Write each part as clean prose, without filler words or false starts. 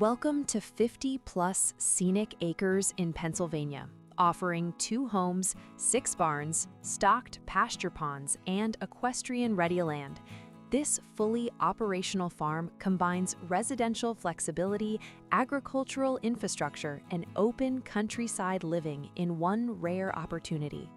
Welcome to 50-plus scenic acres in Pennsylvania, offering 2 homes, 6 barns, stocked pasture ponds, and equestrian-ready land. This fully operational farm combines residential flexibility, agricultural infrastructure, and open countryside living in one rare opportunity.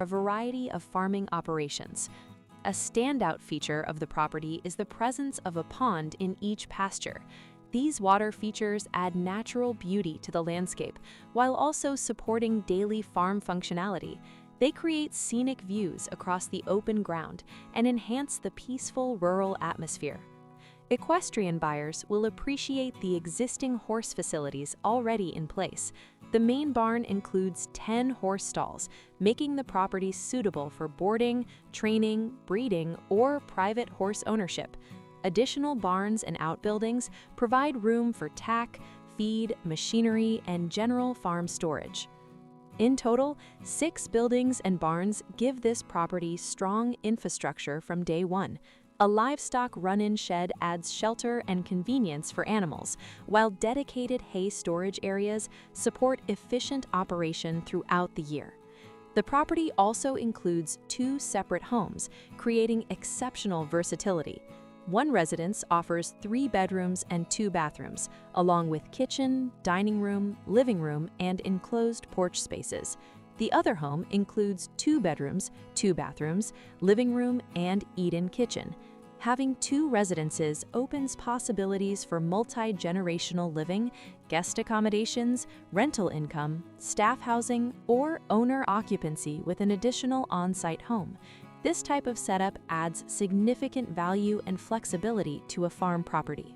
a variety of farming operations. A standout feature of the property is the presence of a pond in each pasture. These water features add natural beauty to the landscape while also supporting daily farm functionality. They create scenic views across the open ground and enhance the peaceful rural atmosphere. Equestrian buyers will appreciate the existing horse facilities already in place. The main barn includes 10 horse stalls, making the property suitable for boarding, training, breeding, or private horse ownership. Additional barns and outbuildings provide room for tack, feed, machinery, and general farm storage. In total, 6 buildings and barns give this property strong infrastructure from day one. A livestock run-in shed adds shelter and convenience for animals, while dedicated hay storage areas support efficient operation throughout the year. The property also includes 2 separate homes, creating exceptional versatility. One residence offers 3 bedrooms and 2 bathrooms, along with kitchen, dining room, living room, and enclosed porch spaces. The other home includes 2 bedrooms, 2 bathrooms, living room, and eat-in kitchen. Having 2 residences opens possibilities for multi-generational living, guest accommodations, rental income, staff housing, or owner occupancy with an additional on-site home. This type of setup adds significant value and flexibility to a farm property.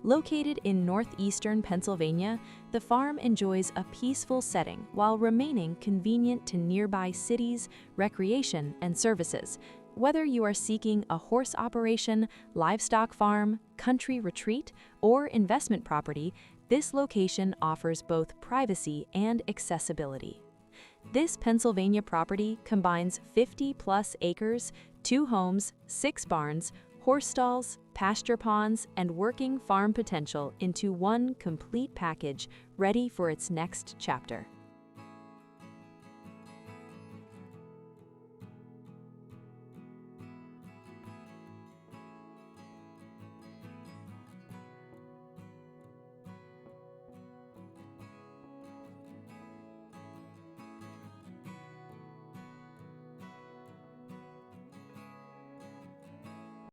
Located in northeastern Pennsylvania, the farm enjoys a peaceful setting while remaining convenient to nearby cities, recreation, and services. Whether you are seeking a horse operation, livestock farm, country retreat, or investment property, this location offers both privacy and accessibility. This Pennsylvania property combines 50-plus acres, 2 homes, 6 barns, horse stalls, pasture ponds, and working farm potential into one complete package ready for its next chapter.